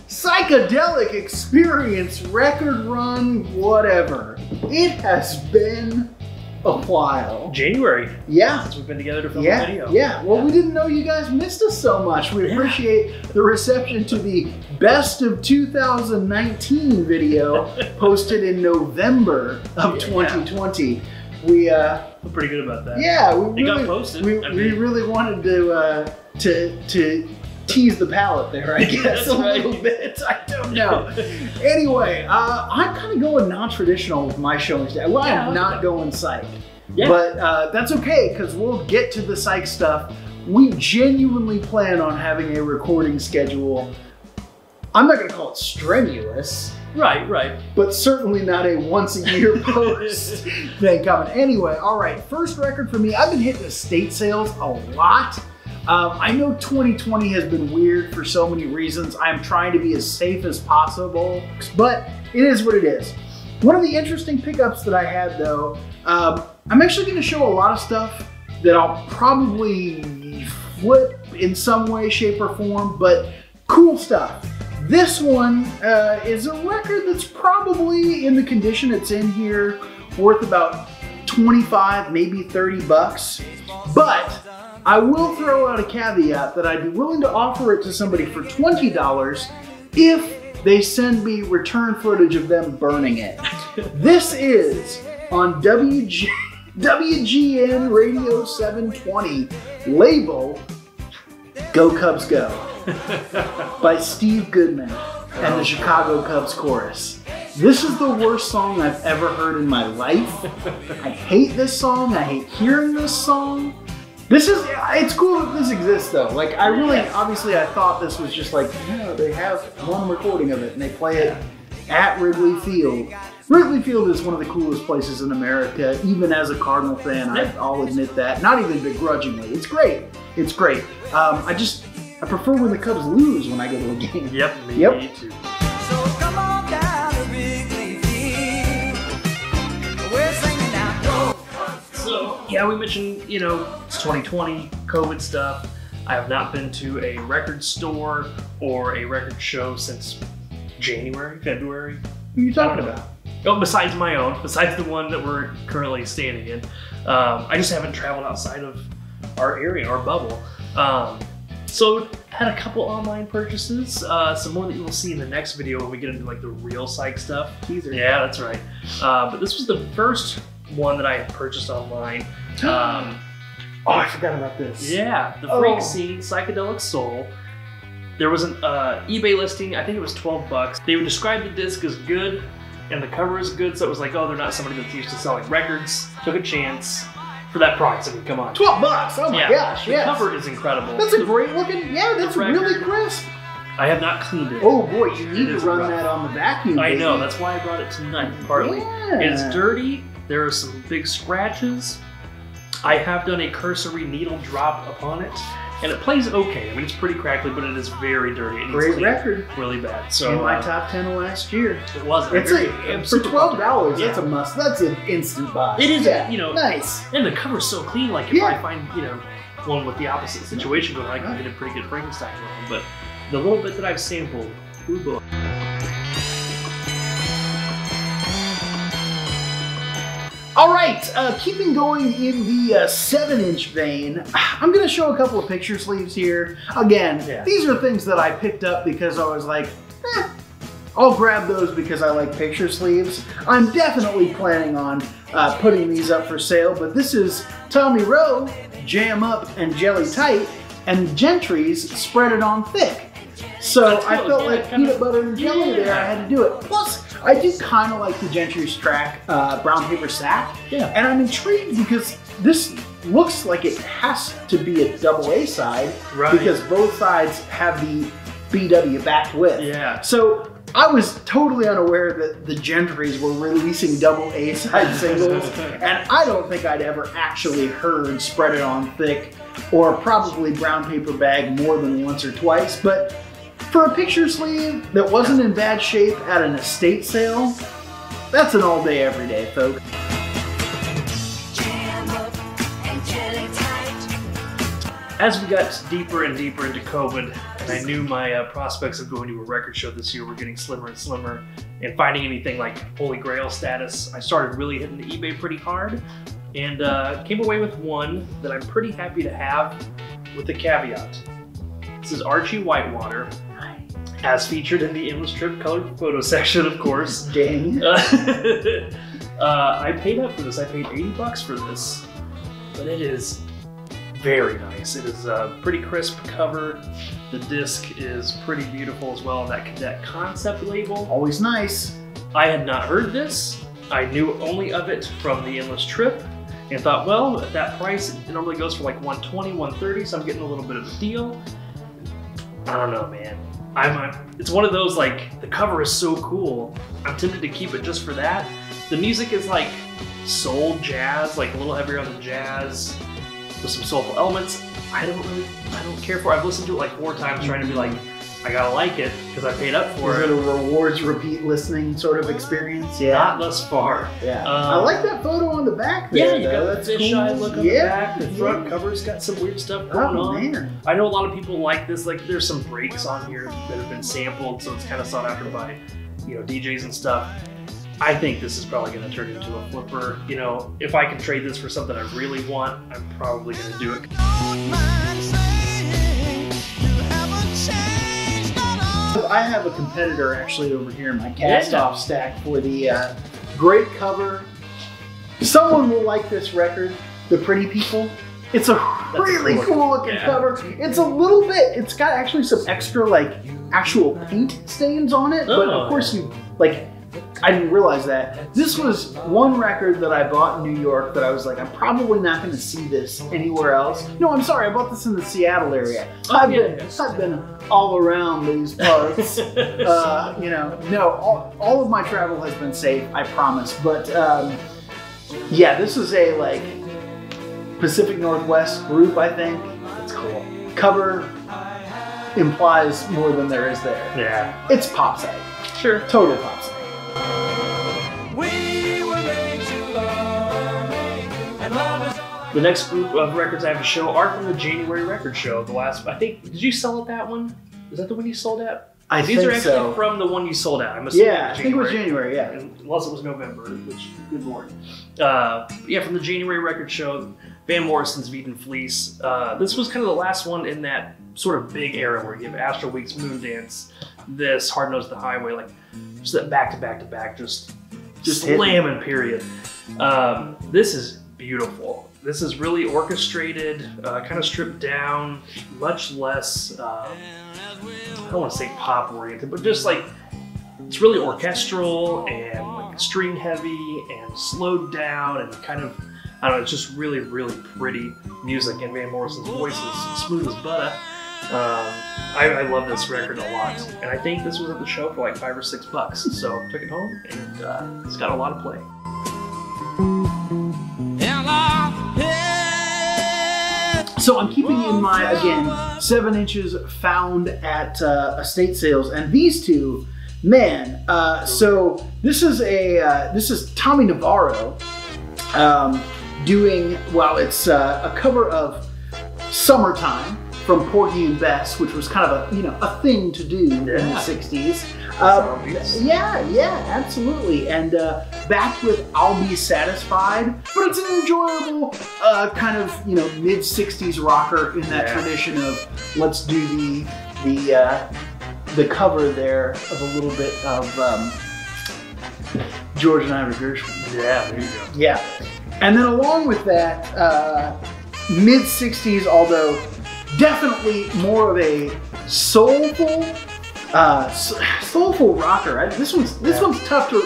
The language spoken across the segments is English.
Psychedelic experience, record run, whatever. It has been a while. January. Yeah. Since we've been together to film a video. Yeah. Well, we didn't know you guys missed us so much. We appreciate the reception to the best of 2019 video posted in November of 2020. We feel pretty good about that. Yeah, it got posted. We really wanted to tease the palate there, I guess, a little bit. I don't know. Anyway, I'm kind of going non-traditional with my showing today. Well, I'm not going psych. Yeah. But that's okay, because we'll get to the psych stuff. We genuinely plan on having a recording schedule. I'm not going to call it strenuous. Right. But certainly not a once-a-year post thing coming. Anyway, all right, first record for me. I've been hitting estate sales a lot. I know 2020 has been weird for so many reasons. I'm trying to be as safe as possible, but it is what it is. One of the interesting pickups that I had though, I'm actually going to show a lot of stuff that I'll probably flip in some way, shape, or form, but cool stuff. This one is a record that's probably, in the condition it's in here, worth about 25, maybe 30 bucks. But I will throw out a caveat that I'd be willing to offer it to somebody for $20 if they send me return footage of them burning it. This is on WGN Radio 720, label Go Cubs Go by Steve Goodman and the Chicago Cubs chorus. This is the worst song I've ever heard in my life. I hate this song. I hate hearing this song. It's cool that this exists though. Like I really, obviously I thought this was just like, they have one recording of it and they play it at Wrigley Field. Wrigley Field is one of the coolest places in America, even as a Cardinal fan, I'll admit that. Not even begrudgingly. It's great. It's great. I prefer when the Cubs lose when I go to a game. Yep, me too. So come on down to Wrigley Field. We're singing now. Go. So, yeah, we mentioned, it's 2020, COVID stuff. I have not been to a record store or a record show since January, February. Who are you talking about? Oh, besides my own, besides the one that we're currently standing in. I just haven't traveled outside of our area, our bubble. So had a couple online purchases, some more that you will see in the next video when we get into like the real psych stuff. Teaser. Yeah, that's right. But this was the first one that I had purchased online. Oh, I forgot about this. Yeah, the Freak Scene, Psychedelic Soul. There was an eBay listing, I think it was 12 bucks. They would describe the disc as good, and the cover is good, so it was like, oh, they're not somebody that's used to selling records. Took a chance. For that price, I mean, come on. 12 bucks, oh my gosh, The cover is incredible. That's a great looking, that's really crisp. I have not cleaned it. Oh boy, you need to run that on the vacuum. I know, that's why I brought it tonight, partly. Yeah. It is dirty, there are some big scratches. I have done a cursory needle drop upon it, and it plays okay. I mean, it's pretty crackly, but it is very dirty. It Great record. Really bad. So in my top 10 of last year. It was. For $12, that's a must. That's an instant buy. It is, nice. And the cover's so clean. Like if I find, one with the opposite situation going, I can get a pretty good Frankenstein one. But the little bit that I've sampled, ooh boy. All right, keeping going in the 7-inch vein, I'm gonna show a couple of picture sleeves here. Again, these are things that I picked up because I was like, I'll grab those because I like picture sleeves. I'm definitely planning on putting these up for sale, but this is Tommy Rowe, Jam Up and Jelly Tight, and Gentry's Spread It On Thick. So I felt like peanut butter and jelly there, I had to do it. Plus, I do kind of like the Gentry's track, Brown Paper Sack. Yeah. And I'm intrigued because this looks like it has to be a AA side because both sides have the BW backed with. Yeah. So I was totally unaware that the Gentrys were releasing AA side singles, and I don't think I'd ever actually heard Spread It On Thick or probably Brown Paper Bag more than once or twice, but for a picture sleeve that wasn't in bad shape at an estate sale, that's an all day, every day, folks. As we got deeper and deeper into COVID, and I knew my prospects of going to a record show this year were getting slimmer and slimmer, and finding anything like Holy Grail status, I started really hitting the eBay pretty hard, and came away with one that I'm pretty happy to have, with a caveat. This is Archie Whitewater, as featured in the Endless Trip colored photo section, of course. Dang. I paid up for this. I paid $80 for this, but it is very nice. It is a pretty crisp cover. The disc is pretty beautiful as well, and that concept label. Always nice. I had not heard this. I knew only of it from the Endless Trip, and thought, well, at that price, it normally goes for like $120, $130, so I'm getting a little bit of a deal. I don't know, man. It's one of those, like, the cover is so cool. I'm tempted to keep it just for that. The music is like soul jazz, like a little heavier on the jazz, with some soulful elements. I don't care for it. I've listened to it like 4 times trying to be like, I gotta like it because I paid up for it. Is it a rewards repeat listening sort of experience? Yeah. Not thus far. Yeah. I like that photo on the back there. Yeah, you got the fisheye look on the back. The front cover's got some weird stuff going on. Man. I know a lot of people like this. Like, there's some breaks on here that have been sampled, so it's kind of sought after by, DJs and stuff. I think this is probably going to turn into a flipper. If I can trade this for something I really want, I'm probably going to do it. I have a competitor actually over here in my cast-off stack for the great cover. Someone will like this record, The Pretty People. It's a really cool looking cover. It's a little bit, it's got actually some extra like actual paint stains on it, but of course I didn't realize that. This was one record that I bought in New York that I was like, I'm probably not going to see this anywhere else. No, I'm sorry, I bought this in the Seattle area. I've been all around these parts. No, all of my travel has been safe, I promise. But yeah, this is a like Pacific Northwest group, I think. That's cool. Cover implies more than there is there. Yeah. It's pop side. Sure. Total pop side. The next group of records I have to show are from the January record show. Did you sell at that one? Is that the one you sold at? These are actually from the one you sold at. I'm assuming I think it was January, yeah. Unless it was November, which, good lord. Yeah, from the January record show, Van Morrison's Beat and Fleece. This was kind of the last one in that sort of big era where you have Astro Week's Moondance, this, Hard Nose the Highway, like just that back to back to back, just slamming, period. This is beautiful. This is really orchestrated, kind of stripped down, much less, I don't want to say pop oriented, but just like, it's really orchestral and like string heavy and slowed down and kind of, I don't know, it's just really, really pretty music, and Van Morrison's voice is smooth as butter. I love this record a lot, and I think this was at the show for like $5 or $6, so I took it home, and it's got a lot of play. So I'm keeping in my, again, 7 inches found at estate sales, and these two, man. So this is Tommy Navarro doing, well, it's a cover of "Summertime" from Porgy and Bess, which was kind of a thing to do in the '60s. Yeah, absolutely. And backed with "I'll Be Satisfied," but it's an enjoyable kind of mid-'60s rocker in that tradition of let's do the cover there of a little bit of George and Ira Gershwin. Yeah, there you go. Yeah, and then along with that, mid-'60s, although definitely more of a soulful rocker. This one's tough to.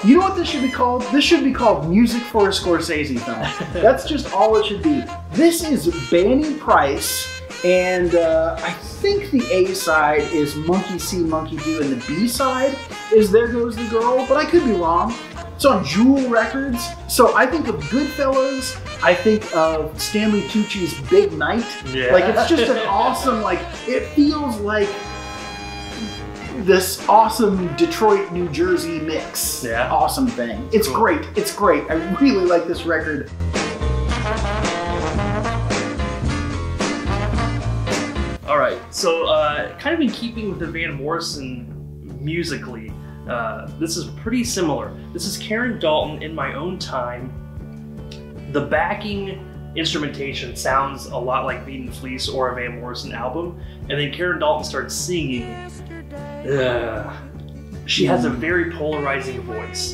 You know what this should be called? This should be called Music for a Scorsese film. That's just all it should be. This is Banny Price, and I think the A side is Monkey See, Monkey Do, and the B side is There Goes the Girl, but I could be wrong. It's on Jewel Records. So I think of Goodfellas, I think of Stanley Tucci's Big Night. Yeah. Like, it's just an awesome, like, it feels like this awesome Detroit, New Jersey mix. Yeah. Awesome thing. It's great. It's great. I really like this record. All right. So kind of in keeping with the Van Morrison musically, this is pretty similar. This is Karen Dalton, In My Own Time. The backing instrumentation sounds a lot like Beat and Fleece or a Van Morrison album, and then Karen Dalton starts singing. She has a very polarizing voice.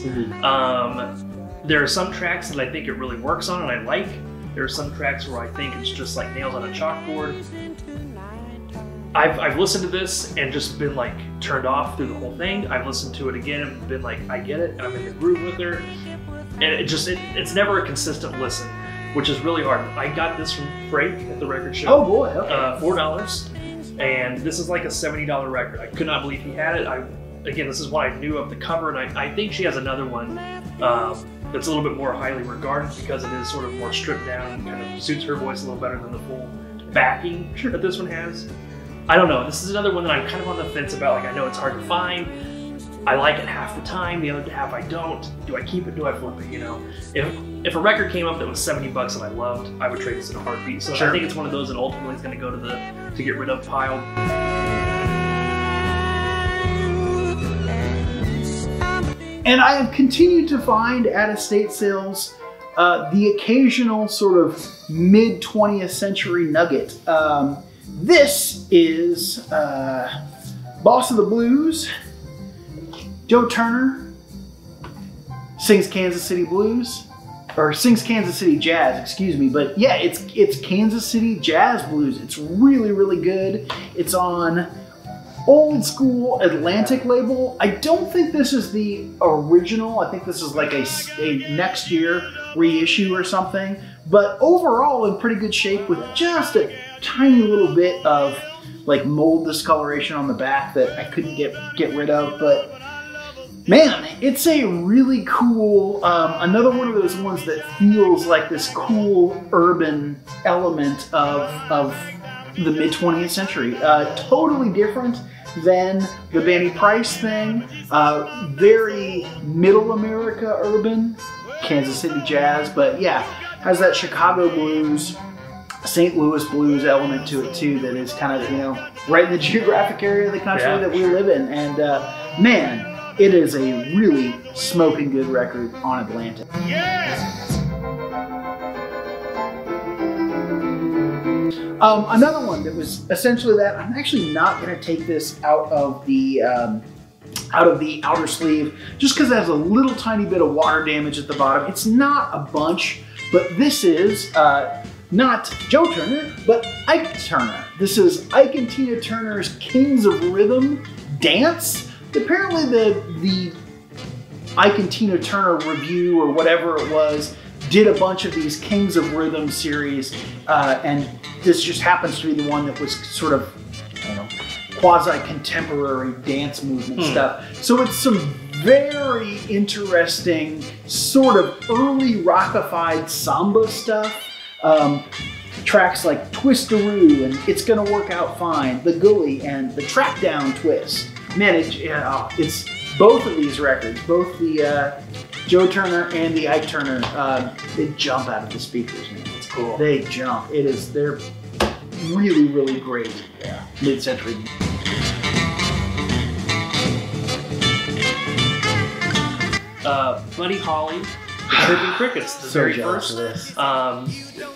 There are some tracks that I think it really works on and I like. There are some tracks where I think it's just like nails on a chalkboard. I've listened to this and just been like turned off through the whole thing. I've listened to it again and been like, I get it, and I'm in the groove with her. And it's never a consistent listen, which is really hard. I got this from Frank at the record show. Oh boy, okay. $4. And this is like a $70 record. I could not believe he had it. Again, this is what I knew of the cover, and I think she has another one that's a little bit more highly regarded because it is sort of more stripped down and kind of suits her voice a little better than the full backing that this one has. I don't know. This is another one that I'm kind of on the fence about. Like, I know it's hard to find. I like it half the time. The other half I don't. Do I keep it? Do I flip it? You know, if a record came up that was $70 and I loved, I would trade this in a heartbeat. So I think it's one of those that ultimately is going to go to the to get rid of pile. And I have continued to find at estate sales the occasional sort of mid 20th century nugget. This is Boss of the Blues. Joe Turner sings Kansas City Blues, or sings Kansas City Jazz, excuse me. But yeah, it's Kansas City Jazz Blues. It's really, really good. It's on old school Atlantic label. I don't think this is the original. I think this is like a next year reissue or something. But overall in pretty good shape with just a tiny little bit of like mold discoloration on the back that I couldn't get rid of. But man, it's a really cool, another one of those ones that feels like this cool urban element of the mid 20th century. Totally different than the Benny Price thing. Very middle America urban, Kansas City jazz, but yeah, has that Chicago blues, St. Louis blues element to it too that is kind of, you know, right in the geographic area of the country that we live in. And man, it is a really smoking good record on Atlantic. Another one that was essentially that. I'm actually not going to take this out of the outer sleeve just because it has a little tiny bit of water damage at the bottom. It's not a bunch, but this is not Joe Turner, but Ike Turner. This is Ike and Tina Turner's Kings of Rhythm Dance. Apparently the Ike and Tina Turner review or whatever it was did a bunch of these Kings of Rhythm series, and this just happens to be the one that was sort of, I don't know, quasi-contemporary dance movement stuff. So it's some very interesting sort of early rockified samba stuff. Tracks like Twist-a-Roo and It's Gonna Work Out Fine, The Gully, and the Track Down Twist. Man, it's both of these records, both the Joe Turner and the Ike Turner, they jump out of the speakers, man. It's cool. They jump. They're really, really great mid-century. Buddy Holly, the Chirping Crickets, the very first.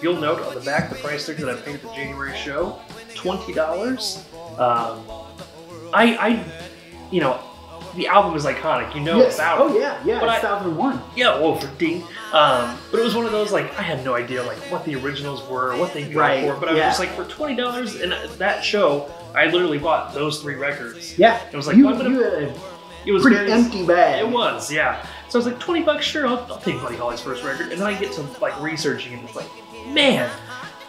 You'll note on the back the price tag that I paid at the January show, $20. You know, the album is iconic. You know about it. Oh yeah, yeah. But it's 2001. Yeah, whoa, for ding. But it was one of those like I had no idea like what the originals were, what they go for. But I was just like for $20, and that show I literally bought those 3 records. Yeah. It was like it was pretty empty bag. It was, yeah. So I was like $20, sure, I'll take Buddy Holly's first record, and then I get to like researching and it's like, man.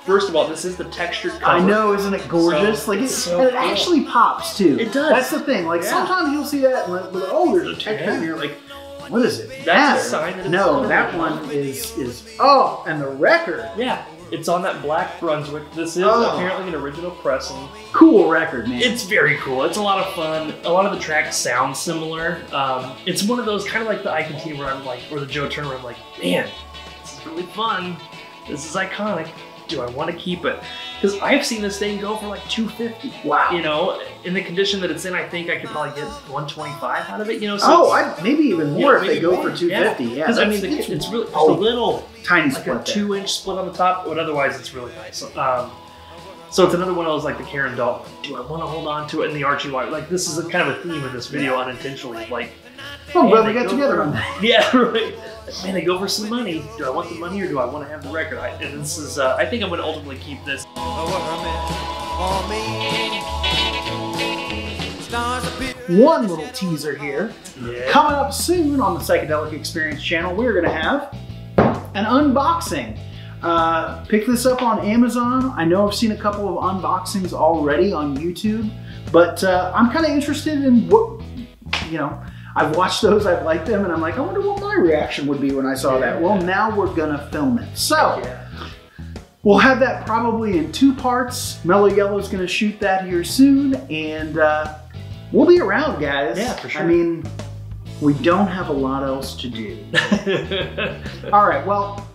First of all, this is the textured cover. I know, isn't it gorgeous? So, like it actually pops too. It does. That's the thing. Like sometimes you'll see that and like, oh, there's a texture, and you're like, what is it? That's a sign that it's no, that one is oh, and the record. Yeah, it's on that Black Brunswick. This is apparently an original pressing. Cool record, man. It's very cool. It's a lot of fun. A lot of the tracks sound similar. It's one of those kind of like the Ike and Tina where I'm like, or the Joe Turner where I'm like, man, this is really fun. This is iconic. Do I want to keep it? Because I've seen this thing go for like $250. Wow. You know, in the condition that it's in, I think I could probably get $125 out of it. You know, so maybe even more if they go for $250. Yeah, because I mean, it's really just a little tiny like split, a 2-inch split on the top, but otherwise it's really nice. So it's another one of those like the Karen Dalton. Do I want to hold on to it in the Archie wire? Like this is a kind of a theme of this video unintentionally. Like, oh, well, we got together on that. Yeah, right. Like, man, they go for some money. Do I want the money or do I want to have the record? And this is, I think I'm going to ultimately keep this. One little teaser here. Yeah. Coming up soon on the Psychedelic Experience channel, we're going to have an unboxing. Pick this up on Amazon. I know I've seen a couple of unboxings already on YouTube, but I'm kind of interested in what, you know, I've watched those, I've liked them, and I'm like, I wonder what my reaction would be when I saw that. Well, now we're gonna film it. So, we'll have that probably in 2 parts. Mellow Yellow's gonna shoot that here soon, and we'll be around, guys. Yeah, for sure. I mean, we don't have a lot else to do. All right, well,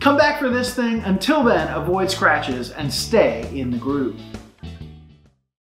come back for this thing. Until then, avoid scratches and stay in the groove.